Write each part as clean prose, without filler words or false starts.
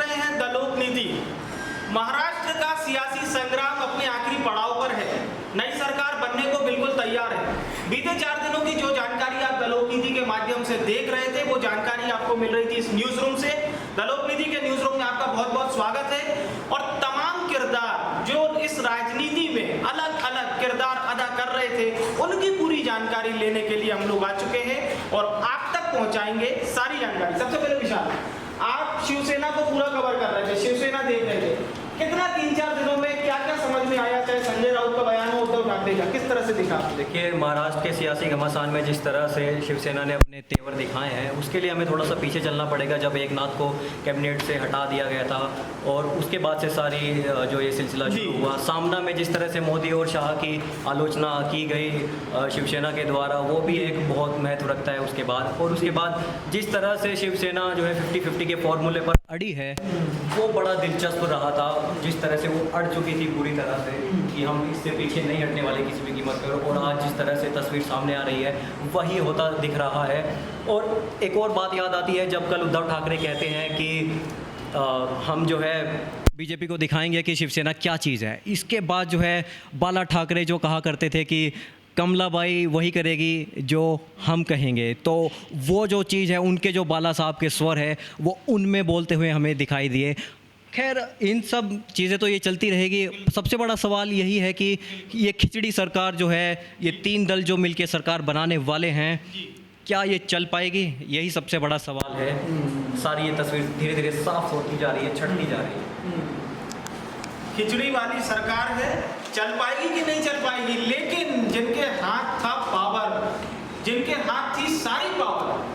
रहे हैं दलोक नीति। महाराष्ट्र का सियासी संग्राम अपने आखिरी पड़ाव पर है। नई सरकार बनने को बिल्कुल तैयार है। बीते 4 दिनों की जो जानकारी आप दलोक नीति के माध्यम से देख रहे थे, वो जानकारी आपको मिल रही थी इस न्यूज रूम से। दलोक नीति के न्यूज रूम में आपका बहुत बहुत स्वागत है। और तमाम किरदार जो इस राजनीति में अलग अलग किरदार अदा कर रहे थे, उनकी पूरी जानकारी लेने के लिए हम लोग आ चुके हैं और आप तक पहुंचाएंगे सारी जानकारी। सबसे पहले विशाल, आप शिवसेना को पूरा कवर कर रहे थे, शिवसेना देख रहे थे, कितना 3-4 दिनों में क्या क्या समझ में आया? चाहे संजय राउत का बयान हो, उद्धव ठाकरे का, किस तरह से दिखा? देखिए, महाराष्ट्र के सियासी घमासान में जिस तरह से शिवसेना ने अपने तेवर दिखाए हैं, उसके लिए हमें थोड़ा सा पीछे चलना पड़ेगा। जब एकनाथ को कैबिनेट से हटा दिया गया था और उसके बाद से सारी जो ये सिलसिला शुरू हुआ, सामना में जिस तरह से मोदी और शाह की आलोचना की गई शिवसेना के द्वारा, वो भी एक बहुत महत्व रखता है उसके बाद। और उसके बाद जिस तरह से शिवसेना जो है 50-50 के फॉर्मूले पर अड़ी है, वो बड़ा दिलचस्प रहा था। जिस तरह से वो अड़ चुकी थी पूरी तरह से कि हम इससे पीछे नहीं हटने वाले किसी भी कीमत पर, और आज जिस तरह से तस्वीर सामने आ रही है, वही होता दिख रहा है। और एक और बात याद आती है, जब कल उद्धव ठाकरे कहते हैं कि हम जो है बीजेपी को दिखाएंगे कि शिवसेना क्या चीज़ है। इसके बाद जो है बाला ठाकरे जो कहा करते थे कि कमलाबाई वही करेगी जो हम कहेंगे, तो वो जो चीज़ है, उनके जो बाला साहब के स्वर है, वो उनमें बोलते हुए हमें दिखाई दिए। खैर, इन सब चीज़ें तो ये चलती रहेगी। सबसे बड़ा सवाल यही है कि ये खिचड़ी सरकार जो है, ये 3 दल जो मिलकर सरकार बनाने वाले हैं, क्या ये चल पाएगी? यही सबसे बड़ा सवाल है। सारी ये तस्वीर धीरे धीरे साफ होती जा रही है, छटती जा रही है। खिचड़ी वाली सरकार है, चल पाएगी कि नहीं चल पाएगी? लेकिन जिनके हाथ था पावर, जिनके हाथ थी सारी पावर,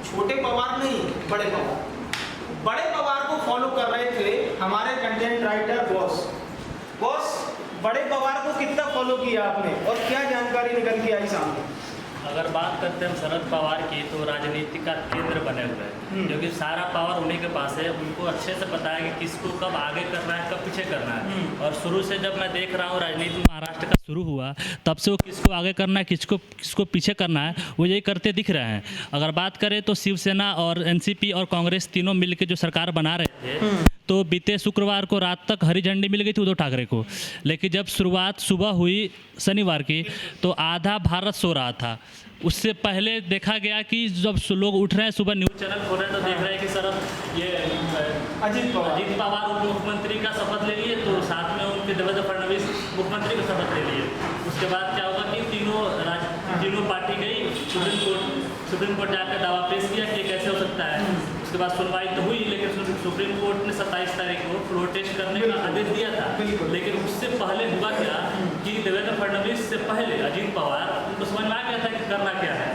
छोटे पवार नहीं, बड़े पवार, बड़े पवार को फॉलो कर रहे थे हमारे कंटेंट राइटर बॉस। बड़े पवार को कितना फॉलो किया आपने और क्या जानकारी निकल के आई सामने? अगर बात करते हैं शरद पवार की, तो राजनीति का केंद्र बने हुए हैं, क्योंकि सारा पावर उन्हीं के पास है। उनको अच्छे से पता है कि किसको कब आगे करना है, कब पीछे करना है। और शुरू से जब मैं देख रहा हूँ राजनीति महाराष्ट्र का शुरू हुआ, तब से वो किसको आगे करना है, किसको पीछे करना है, वो यही करते दिख रहे हैं। अगर बात करें तो शिवसेना और एनसीपी और कांग्रेस तीनों मिलकर जो सरकार बना रहे थे, तो बीते शुक्रवार को रात तक हरी झंडी मिल गई थी उद्धव ठाकरे को। लेकिन जब शुरुआत सुबह हुई शनिवार की, तो आधा भारत सो रहा था। उससे पहले देखा गया कि जब लोग उठ रहे हैं, सुबह न्यूज़ चैनल खोल रहे हैं, तो देख रहे हैं कि सर ये अजीत पवार उप मुख्यमंत्री का शपथ ले लिए, तो साथ में उनके देवेंद्र फडणवीस मुख्यमंत्री का शपथ ले लिए। उसके बाद क्या होगा कि तीनों पार्टी गई सुप्रीम कोर्ट जाकर दावा पेश किया कि कैसे हो सकता है। उसके बाद सुनवाई तो हुई, लेकिन सुप्रीम कोर्ट ने 27 तारीख को फ्लोर टेस्ट करने का आदेश दिया था। लेकिन उससे पहले हुआ क्या कि देवेंद्र फडणवीस से पहले अजीत पवार, उनको समझ में आ गया था कि करना क्या है।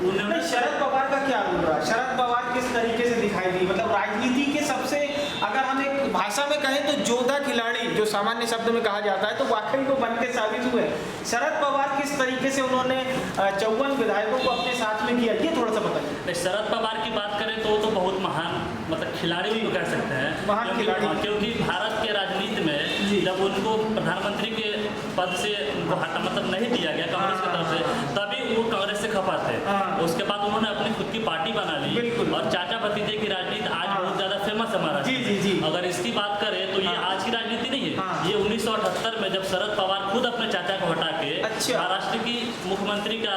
उन्होंने शरद पवार का क्या बोल रहा है? शरद पवार किस तरीके से दिखाई दी? मतलब राजनीति के सबसे, अगर हम एक भाषा में कहें तो जोधा खिलाड़ी, जो सामान्य शब्द में कहा जाता है, तो वाकई को बन के साबित हुए। शरद पवार किस तरीके से उन्होंने 54 विधायकों को अपने साथ में किया, ये थोड़ा सा बताइए। शरद पवार की बात करें तो बहुत महान, मतलब खिलाड़ी भी कह सकते हैं, महान खिलाड़ी, क्योंकि भारत के राजनीति में जब उनको प्रधानमंत्री के पद से उनको हटा, मतलब नहीं दिया गया कांग्रेस की तरफ से, तभी वो कांग्रेस से खफा थे। उसके बाद उन्होंने अपनी खुद की पार्टी बना ली, और चाचा भतीजे की राजनीति आज बहुत ज्यादा फेमस है हमारा। जी। अगर इसकी बात करें तो ये आज की राजनीति नहीं है। ये 1978 में जब शरद पवार खुद अपने चाचा को हटा के महाराष्ट्र की मुख्यमंत्री का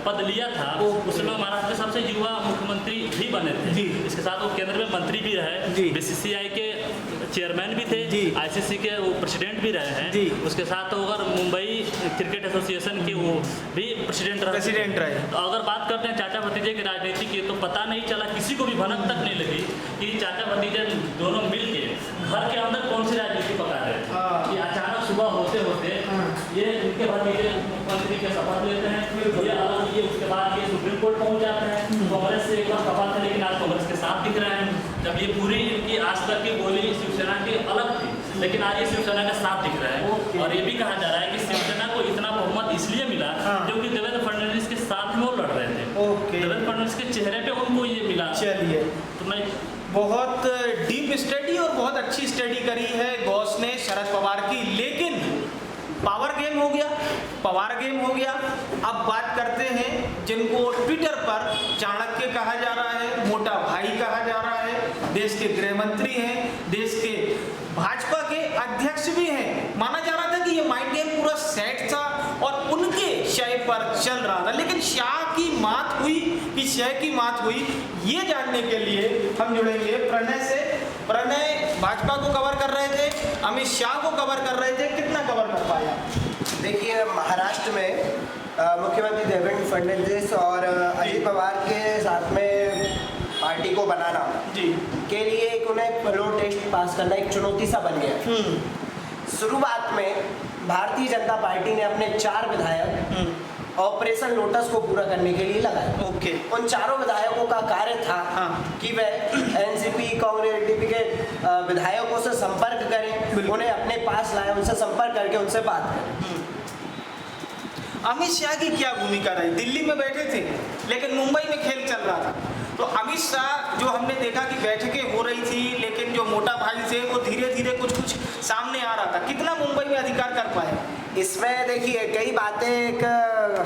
पद लिया था, उसमें महाराष्ट्र के सबसे युवा मुख्यमंत्री भी बने थे। इसके साथ वो केंद्र में मंत्री भी रहे, बीसीसीआई के चेयरमैन भी थे, आईसीसी के वो प्रेसिडेंट भी रहे हैं। उसके साथ अगर मुंबई क्रिकेट एसोसिएशन के वो भी प्रेसिडेंट रहे। तो अगर बात करते हैं चाचा भतीजे की राजनीति की, तो पता नहीं चला, किसी को भी भनक तक नहीं लगी कि चाचा भतीजे दोनों मिल के घर के अंदर कौन सी राजनीति पका रहे हैं। कि अचानक सुबह होते ये इनके भतीजे मुख्यमंत्री के शपथ लेते हैं, ये उसके बाद ये सुप्रीम कोर्ट पहुंच जाते हैं। कांग्रेस से एक बार खफा थे, लेकिन आज कांग्रेस के साथ दिख रहे हैं। जब ये पूरी इनकी आज तक की बोली शिवसेना की अलग थी, लेकिन आज ये शिवसेना के साथ दिख रहा है। और ये भी कहा जा रहा है कि शिवसेना को इतना बहुमत इसलिए मिला क्योंकि देवेंद्र फडणवीस के साथ में वो लड़ रहे थे। देवेंद्र फडणवीस के चेहरे पे उनको ये मिला। चलिए, तो मैं बहुत डीप स्टडी और बहुत अच्छी स्टडी करी है बॉस ने शरद पवार की, लेकिन पावर गेम हो गया, पवार गेम हो गया। अब बात करते हैं जिनको ट्विटर पर चाणक्य कहा जा रहा है, मोटा भाई कहा जा रहा है, देश के गृह मंत्री हैं, अध्यक्ष भी हैं। माना जा रहा था कि ये माइंड गेम पूरा सेट था और उनके शय पर चल रहा था, लेकिन शाह की मात हुई कि शय की मात हुई, ये जानने के लिए हम जुड़ेंगे प्रणय से। प्रणय भाजपा को कवर कर रहे थे, अमित शाह को कवर कर रहे थे, कितना कवर कर पाया? देखिए, महाराष्ट्र में मुख्यमंत्री देवेंद्र फडणवीस और अजित पवार के साथ में पार्टी को बनाना जी के लिए एक उन्हें फ्लोर टेस्ट पास करना एक चुनौती सा बन गया। शुरुआत में भारतीय जनता पार्टी ने अपने 4 विधायक ऑपरेशन लोटस को पूरा करने के लिए लगाए। ओके। उन चारों विधायकों का कार्य था कि वह एनसीपी कांग्रेस टीपी के विधायकों से संपर्क करें, उन्हें अपने पास लाए, उनसे संपर्क करके उनसे बात करें। अमित शाह की क्या भूमिका रही? दिल्ली में बैठे थे लेकिन मुंबई में खेल चल रहा था, तो अमित शाह जो हमने देखा कि बैठकें हो रही थी, लेकिन जो मोटा भाई थे वो धीरे धीरे कुछ सामने आ रहा था। कितना मुंबई में अधिकार कर पाए? इसमें देखिए, कई बातें एक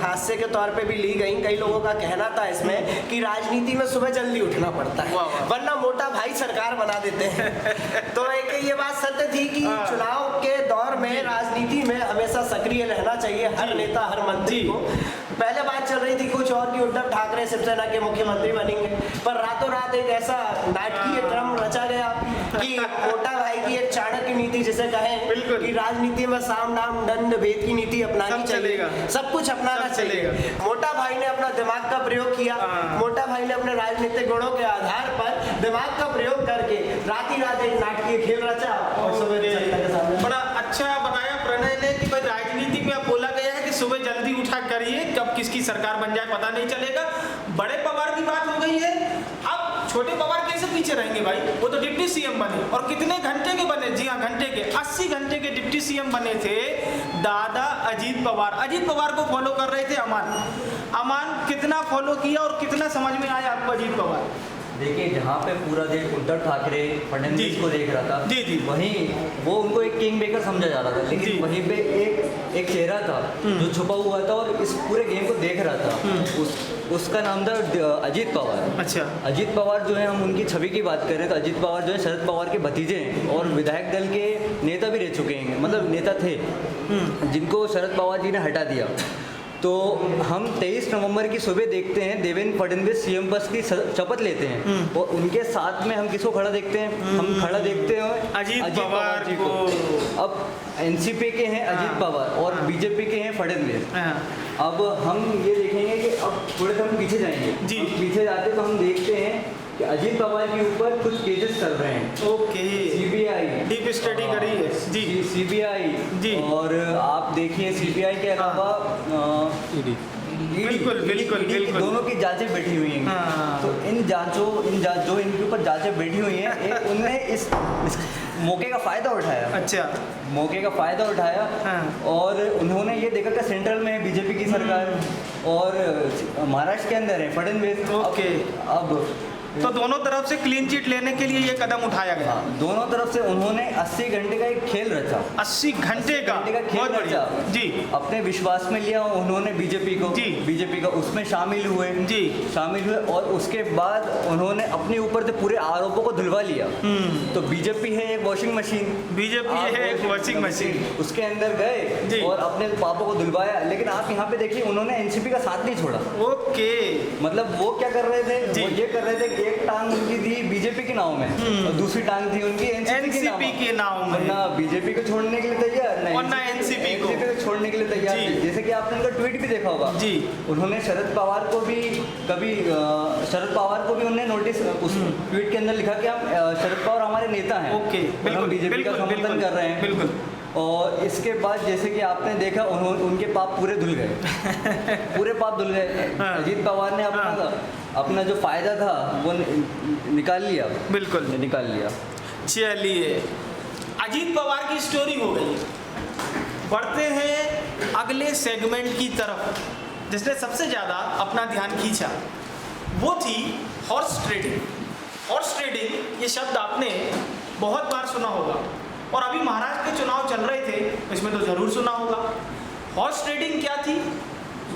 हास्य के तौर पे भी ली गई। कई लोगों का कहना था इसमें कि राजनीति में सुबह जल्दी उठना पड़ता है, वरना मोटा भाई सरकार बना देते हैं। तो एक ये बात सत्य थी कि चुनाव के दौर में राजनीति में हमेशा सक्रिय रहना चाहिए हर नेता, हर मंत्री को। पहले बात चल रही थी कुछ और कि उद्धव ठाकरे शिवसेना के मुख्यमंत्री बनेंगे, पर रातों रात एक ऐसा नाटकीय क्रम रचा गया कि मोटा भाई की एक चाणक्य नीति जिसे कहें कि राजनीति में साम दाम दंड भेद की नीति अपनानी चाहिए, सब कुछ अपनाना चाहिए। मोटा भाई ने अपना दिमाग का प्रयोग किया। मोटा भाई ने अपने राजनीतिक गुणों के आधार पर दिमाग का प्रयोग करके राती रात एक नाटकीय खेल रचा और सुबह जनता के सामने। बड़ा अच्छा बताया प्रणय ने कि भाई राजनीति में अब बोला गया है कि सुबह जल्दी उठा करिए, कब किसकी सरकार बन जाए पता नहीं चलेगा। बड़े पवार की बात हो गई है, अब छोटे पवार कैसे पीछे रहेंगे भाई? वो तो डिप्टी सीएम बने, और कितने घंटे के बने? जी हाँ, घंटे के, 80 घंटे के डिप्टी सीएम बने थे दादा अजीत पवार। अजीत पवार को फॉलो कर रहे थे अमान कितना फॉलो किया और कितना समझ में आया आपको अजीत पवार? देखिए, जहाँ पे पूरा देश उद्धव ठाकरे फडणवीस को देख रहा था, जी वहीं वो उनको एक किंग मेकर समझा जा रहा था, लेकिन वहीं पे एक चेहरा था जो छुपा हुआ था और इस पूरे गेम को देख रहा था। उसका नाम था अजीत पवार। अच्छा। अजीत पवार जो है, हम उनकी छवि की बात करें तो अजीत पवार जो है शरद पवार के भतीजे हैं और विधायक दल के नेता भी रह चुके हैं, मतलब नेता थे जिनको शरद पवार जी ने हटा दिया। तो हम 23 नवंबर की सुबह देखते हैं देवेंद्र फडणवीस सीएम पद की शपथ लेते हैं और उनके साथ में हम किसको खड़ा देखते हैं? हम खड़ा देखते हैं अजीत पवार जी को। अब एनसीपी के हैं अजीत पवार और बीजेपी के हैं फडणवीस। अब हम ये देखेंगे कि अब थोड़े से हम पीछे जाएंगे जी। पीछे जाते तो हम देखते हैं कि अजीत पवार के ऊपर कुछ केसेस चल रहे हैं। ओके। सीबीआई डीप स्टडी करी है जी। सीबीआई जी। और आप देखिए सीबीआई के अलावा बिल्कुल दोनों की जांचें बैठी हुई हैं। तो जो इनके ऊपर जांचें बैठी हुई हैं, उनने इस मौके का फायदा उठाया। अच्छा। मौके का फायदा उठाया और उन्होंने ये देखा कि सेंट्रल में है बीजेपी की सरकार और महाराष्ट्र के अंदर है फडणवीस। ओके। अब तो दोनों तरफ से क्लीन चिट लेने के लिए ये कदम उठाया गया। दोनों तरफ से उन्होंने 80 घंटे का एक खेल रचा। 80 घंटे का खेल रचा जी। अपने विश्वास में लिया उन्होंने बीजेपी का उसमें शामिल हुए और उसके बाद उन्होंने अपने ऊपर से पूरे आरोपों को धुलवा लिया। तो बीजेपी है एक वॉशिंग मशीन, उसके अंदर गए और अपने पापों को धुलवाया। लेकिन आप यहाँ पे देखिए, उन्होंने एनसीपी का साथ नहीं छोड़ा। ओके। मतलब वो क्या कर रहे थे? वो ये कर रहे थे, एक टांग उनकी थी बीजेपी के नाव में और दूसरी टांग थी उनकी एनसीपी के नाव में। ना बीजेपी को छोड़ने के लिए तैयार, ना एनसीपी को छोड़ने के लिए तैयार। जैसे कि आपने उनका ट्वीट भी देखा होगा जी। उन्होंने शरद पवार को भी उन्होंने नोटिस उस ट्वीट के अंदर लिखा कि हम शरद पवार हमारे नेता हैं। ओके। बिल्कुल बीजेपी का समर्थन कर रहे हैं। बिल्कुल। और इसके बाद जैसे कि आपने देखा, उनके पाप पूरे धुल गए। पूरे पाप धुल गए। अजीत पवार ने अपना जो फायदा था वो निकाल लिया। बिल्कुल निकाल लिया। चलिए, अजीत पवार की स्टोरी हो गई। बढ़ते हैं अगले सेगमेंट की तरफ, जिसने सबसे ज़्यादा अपना ध्यान खींचा। वो थी हॉर्स ट्रेडिंग। हॉर्स ट्रेडिंग ये शब्द आपने बहुत बार सुना होगा और अभी महाराष्ट्र के चुनाव चल रहे थे, इसमें तो ज़रूर सुना होगा। हॉर्स ट्रेडिंग क्या थी?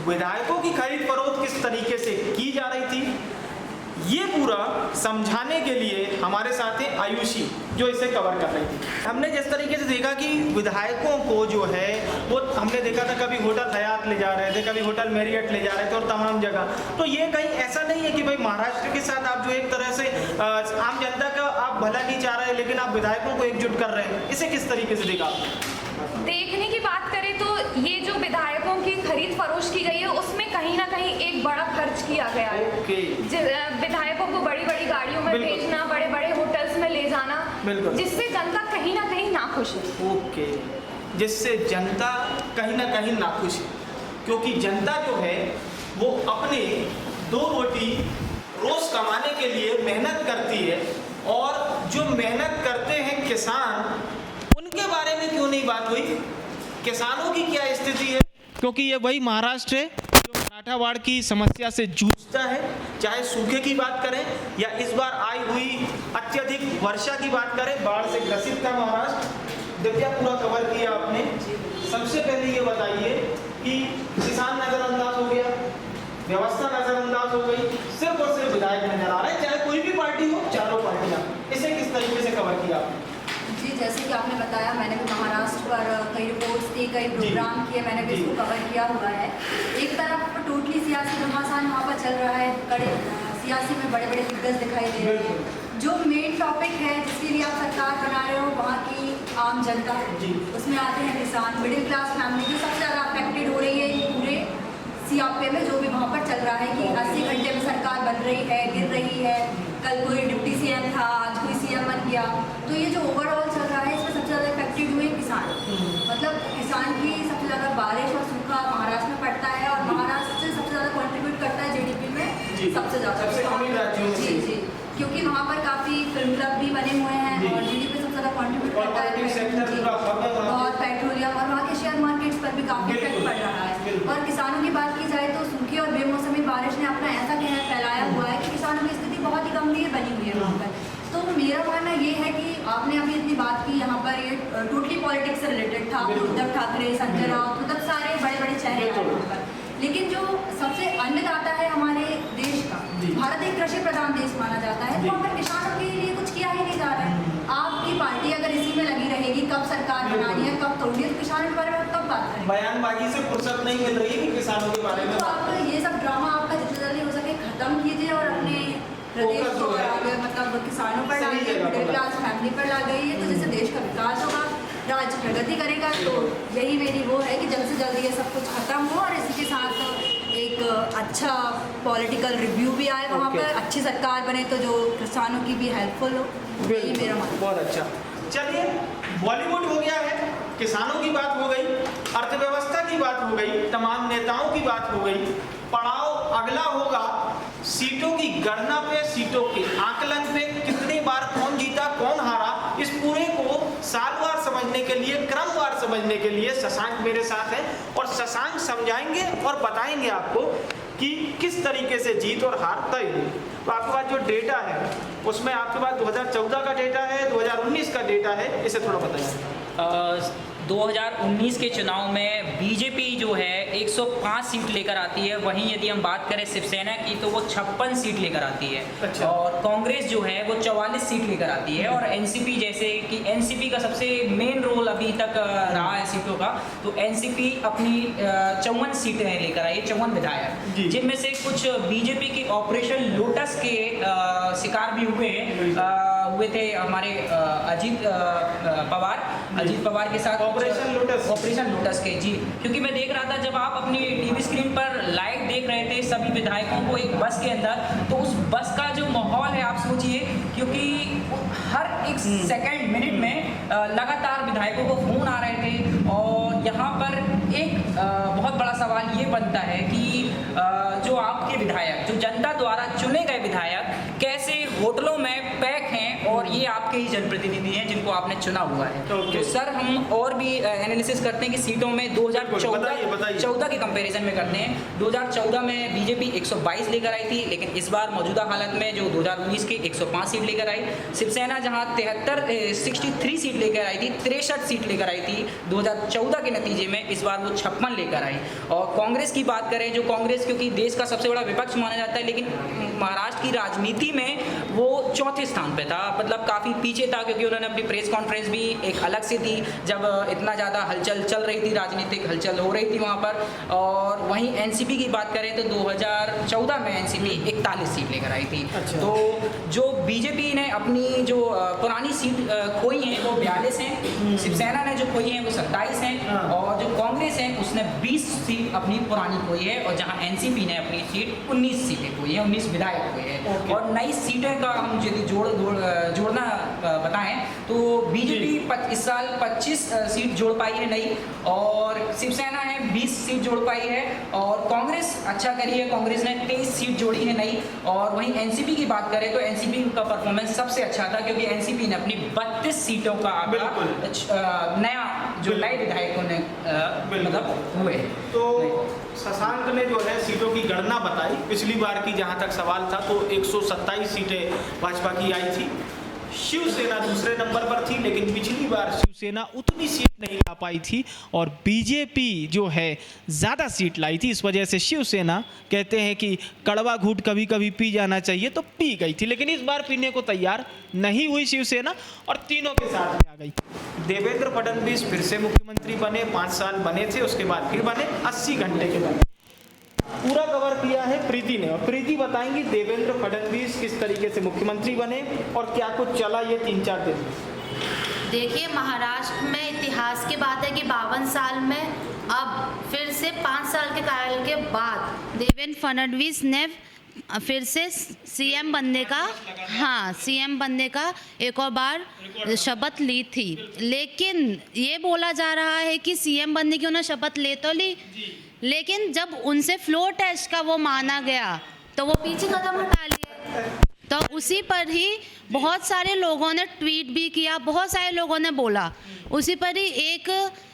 विधायकों की खरीद फरोख्त किस तरीके से की जा रही थी, ये पूरा समझाने के लिए हमारे साथ है आयुषी, जो इसे कवर कर रही थी। हमने जिस तरीके से देखा कि विधायकों को जो है वो हमने देखा था, कभी होटल हयात ले जा रहे थे, कभी होटल मैरियट ले जा रहे थे और तमाम जगह। तो ये कहीं ऐसा नहीं है कि भाई महाराष्ट्र के साथ आप जो एक तरह से आम जनता का आप भला नहीं चाह रहे, लेकिन आप विधायकों को एकजुट कर रहे हैं, इसे किस तरीके से देखा? देखने की बात करें तो ये जो विधायकों की खरीद फरोख्त की गई है उसमें कहीं ना कहीं एक बड़ा खर्च किया गया है। विधायकों को बड़ी बड़ी गाड़ियों में भेजना, बड़े बड़े होटल्स में ले जाना, जिससे जनता कहीं ना कहीं नाखुश है। ओके, जिससे जनता कहीं ना कहीं नाखुश है, क्योंकि जनता जो है वो अपने 2 रोटी रोज कमाने के लिए मेहनत करती है, और जो मेहनत करते हैं किसान, उनके बारे में क्यों नहीं बात हुई? किसानों की क्या स्थिति है? क्योंकि ये वही महाराष्ट्र है जो मराठावाड़ की समस्या से जूझता है, चाहे सूखे की बात करें या इस बार आई हुई अत्यधिक वर्षा की बात करें, बाढ़ से ग्रसित था महाराष्ट्र। दिव्या, पूरा कवर किया आपने। सबसे पहले ये बताइए कि किसान नजरअंदाज हो गया, व्यवस्था नजरअंदाज हो गई, सिर्फ और सिर्फ विधायक नजर आ रहे हैं, चाहे कोई भी पार्टी हो, चारों पार्टियां। इसे किस तरीके से कवर किया आपने? जी, जैसे कि आपने बताया, मैंने भी महाराष्ट्र पर कई रिपोर्ट्स दी, कई प्रोग्राम किए, मैंने भी इसको कवर किया हुआ है। एक तरफ टोटली सियासी घमासान वहाँ पर चल रहा है, कड़े सियासी में बड़े बड़े दिग्गज दिखाई दे रहे हैं। जो मेन टॉपिक है जिसके लिए आप सरकार बना रहे हो, वहाँ की आम जनता, उसमें आते हैं किसान, मिडिल क्लास फैमिली जो सबसे ज़्यादा अफेक्टेड हो रही है पूरे सीआरपी में। जो भी वहाँ पर चल रहा है कि 80 घंटे में सरकार बन रही है, गिर रही है, कल कोई डिप्टी सीएम था, आज कोई सीएम बन गया, तो ये जो ओवरऑल चल रहा है इसमें सबसे ज़्यादा इफेक्टेड हुए किसान। मतलब किसान की सबसे ज़्यादा बारिश और सूखा महाराष्ट्र में पड़ता है, और महाराष्ट्र से सबसे ज़्यादा कंट्रीब्यूट करता है जीडीपी में, सबसे ज़्यादा। जी, क्योंकि वहाँ पर काफ़ी फिल्म क्लब भी बने हुए हैं और जीडीपी सबसे ज़्यादा कंट्रीब्यूट करता है। और पेट्रोलियम और वहाँ के शेयर मार्केट्स पर भी काफ़ी इफेक्ट पड़ रहा है। और किसानों की बात की जाए तो सूखी और बेमौसमी बारिश ने अपना ऐसा कहर फैलाया हुआ है कि किसानों की स्थिति बहुत ही गंभीर बनी हुई है वहाँ पर। तो मेरा मानना ये है कि आपने अभी इतनी बात की, यहाँ पर ये टोटली पॉलिटिक्स से रिलेटेड था, उद्धव ठाकरे, संजय राउत, मतलब सारे बड़े बड़े चेहरे हैं वहाँ पर। लेकिन जो सबसे अन्नदाता है हमारे देश का, भारत एक कृषि प्रधान देश माना जाता है, तो वहाँ पर किसानों के लिए कुछ किया ही नहीं जा रहा है। आपकी पार्टी अगर इसी में लगी रहेगी, कब सरकार बनानी है, कब तोड़नी है, तो किसानों के बारे में कब बात करें? बयानबाजी से फुर्सत नहीं मिल रही है कि किसानों के बारे में। तो आप ये सब ड्रामा आपका जितना जल्दी हो सके खत्म कीजिए और अपने प्रदेश को आगे मतलब किसानों पर लाइए, मिडिल क्लास फैमिली पर ला गई है, तो जिससे देश का विकास होगा, राज्य प्रगति करेगा। तो यही मेरी वो है कि जल्द से जल्द ये सब कुछ खत्म हो और इसी के साथ एक अच्छा पॉलिटिकल रिव्यू भी आए वहाँ पर, अच्छी सरकार बने तो जो किसानों की भी हेल्पफुल हो। यही मेरा मानना। बहुत अच्छा। चलिए, बॉलीवुड हो गया है, किसानों की बात हो गई, अर्थव्यवस्था की बात हो गई, तमाम नेताओं की बात हो गई। पड़ाव अगला होगा सीटों की गणना पे, सीटों के आकलन पे, कितनी बार कौन जीता कौन हारा, इस पूरे को सालवार समझने के लिए, क्रमवार समझने के लिए शशांक मेरे साथ है, और शशांक समझाएंगे और बताएंगे आपको कि किस तरीके से जीत और हार तय हुई। तो आपके पास जो डेटा है उसमें आपके पास 2014 का डेटा है, 2019 का डेटा है, इसे थोड़ा बताइए। 2019 के चुनाव में बीजेपी जो है 105 सीट लेकर आती है, वहीं यदि हम बात करें शिवसेना की तो वो 56 सीट लेकर आती है। अच्छा। और कांग्रेस जो है वो 44 सीट लेकर आती है, और एनसीपी, जैसे कि एनसीपी का सबसे मेन रोल अभी तक रहा है सीटों का, तो एनसीपी अपनी 54 सीटें लेकर आई है, 54 विधायक, जिनमें से कुछ बीजेपी के ऑपरेशन लोटस के शिकार भी हुए थे हमारे अजीत पवार के साथ ऑपरेशन लोटस के। जी, क्योंकि मैं देख रहा था जब आप अपनी टीवी स्क्रीन पर लाइव देख रहे थे सभी विधायकों को एक बस के अंदर, तो उस बस का जो माहौल है आप सोचिए, क्योंकि हर एक सेकंड मिनट में लगातार विधायकों को फोन आ रहे थे। और यहाँ पर एक बहुत बड़ा सवाल ये बनता है कि जो आपके विधायक, जो जनता द्वारा चुने गए विधायक, कैसे होटलों में पैक हैं और ये आपके ही जनप्रतिनिधि हैं जिनको आपने चुना हुआ है। तो सर हम और भी एनालिसिस करते हैं कि सीटों में 2014 के कंपैरिजन में करते हैं। 2014 में बीजेपी 122 लेकर आई थी, लेकिन इस बार मौजूदा हालत में जो 2019 के 105 सीट लेकर आई। शिवसेना जहां 63 सीट लेकर आई थी, 63 सीट लेकर आई थी 2014 के नतीजे में, इस बार वो 56 लेकर आई। और कांग्रेस की बात करें, जो कांग्रेस क्योंकि देश का सबसे बड़ा विपक्ष माना जाता है, लेकिन महाराष्ट्र की राजनीति में वो चौथे स्थान पे था, मतलब काफ़ी पीछे था, क्योंकि उन्होंने अपनी प्रेस कॉन्फ्रेंस भी एक अलग से दी जब इतना ज़्यादा हलचल चल रही थी, राजनीतिक हलचल हो रही थी वहाँ पर। और वहीं एनसीपी की बात करें तो 2014 में एनसीपी 41 सीट लेकर आई थी। तो जो बीजेपी ने अपनी जो पुरानी सीट खोई हैं वो 42 हैं, शिवसेना ने जो खोई हैं वो 27 हैं, और जो कांग्रेस है उसने 20 सीट अपनी पुरानी खोई है, और जहाँ एनसीपी ने अपनी सीट 19 सीटें खोई है, 19 विधायक खोई है। और नई सीटें का हम यदि जोड़ना बताएं तो बीजेपी इस साल 25 सीट जोड़ पाई है नई, और शिवसेना है 20 सीट जोड़ पाई है, और कांग्रेस अच्छा करी है, कांग्रेस ने 23 सीट जोड़ी है नई। और वहीं एनसीपी की बात करें तो एनसीपी का परफॉर्मेंस सबसे अच्छा था, क्योंकि एनसीपी ने अपनी 32 सीटों का आंकड़ा नया जो नए विधायकों ने मतलब हुए। तो शशांक ने जो है सीटों की गणना बताई, पिछली बार की जहां तक सवाल था तो 127 सीटें भाजपा की आई थी, शिवसेना दूसरे नंबर पर थी, लेकिन पिछली बार शिवसेना उतनी सीट नहीं ला पाई थी और बीजेपी जो है ज़्यादा सीट लाई थी। इस वजह से शिवसेना कहते हैं कि कड़वा घूंट कभी कभी पी जाना चाहिए, तो पी गई थी, लेकिन इस बार पीने को तैयार नहीं हुई शिवसेना और तीनों के साथ में आ गई। देवेंद्र फडणवीस फिर से मुख्यमंत्री बने, 5 साल बने थे, उसके बाद फिर बने, 80 घंटे के बाद पूरा कवर किया है प्रीति ने, और प्रीति बताएंगी देवेंद्र फडणवीस किस तरीके से मुख्यमंत्री बने और क्या कुछ चला ये 3-4 दिन। देखिए, महाराष्ट्र में इतिहास की बात है कि 52 साल में अब फिर से 5 साल के कार्यकाल के बाद देवेंद्र फडणवीस ने फिर से सीएम बनने का एक और बार शपथ ली थी। लेकिन ये बोला जा रहा है कि सीएम बनने की उन्होंने शपथ ले तो ली, लेकिन जब उनसे फ्लोर टेस्ट का वो माना गया तो वो पीछे कदम हटा लिए। तो उसी पर ही बहुत सारे लोगों ने ट्वीट भी किया, बहुत सारे लोगों ने बोला। उसी पर ही एक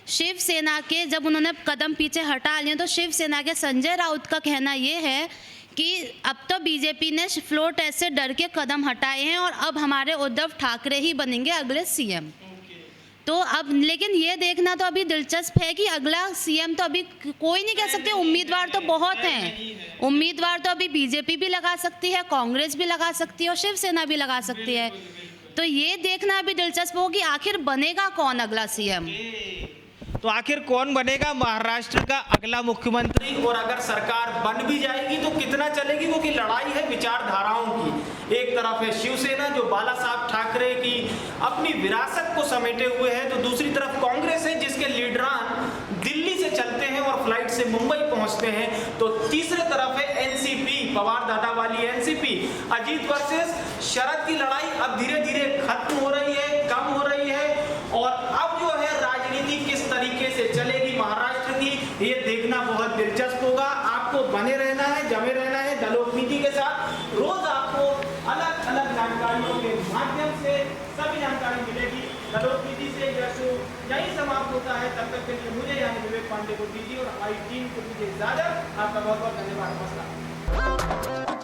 शिवसेना के जब उन्होंने कदम पीछे हटा लिए तो शिवसेना के संजय राउत का कहना ये है कि अब तो बीजेपी ने फ्लोर टेस्ट से डर के कदम हटाए हैं और अब हमारे उद्धव ठाकरे ही बनेंगे अगले सीएम। तो अब लेकिन ये देखना तो अभी दिलचस्प है कि अगला सीएम तो अभी कोई नहीं कह सकते, उम्मीदवार तो बहुत हैं। उम्मीदवार तो अभी बीजेपी भी लगा सकती है, कांग्रेस भी लगा सकती है और शिवसेना भी लगा सकती है। तो ये देखना अभी दिलचस्प हो कि आखिर बनेगा कौन अगला सीएम। तो आखिर कौन बनेगा महाराष्ट्र का अगला मुख्यमंत्री, और अगर सरकार बन भी जाएगी तो कितना चलेगी, क्योंकि लड़ाई है विचारधाराओं की। एक तरफ है शिवसेना जो बाला साहब ठाकरे की अपनी विरासत को समेटे हुए है, तो दूसरी तरफ कांग्रेस है जिसके लीडरान दिल्ली से चलते हैं और फ्लाइट से मुंबई पहुंचते हैं। तो तीसरे तरफ है एनसीपी, पवार दादा वाली एनसीपी। अजीत वर्सेस शरद की लड़ाई अब धीरे धीरे खत्म हो रही है, कम हो रही है, और अब जो है राजनीति किस तरीके से चलेगी महाराष्ट्र की, ये देखना बहुत दिलचस्प होगा। आपको बने रहना है, जमे रहना है दलोपनीति के साथ। रोज आपको अलग अलग जानकारियों के माध्यम से सभी जानकारी मिलेगी। दलोपनीति से यही समाप्त होता है। तब तक के लिए मुझे यानी विवेक पांडे को दीजिए और हमारी टीम को दीजिए इजाजत। आपका बहुत बहुत धन्यवाद। नमस्कार।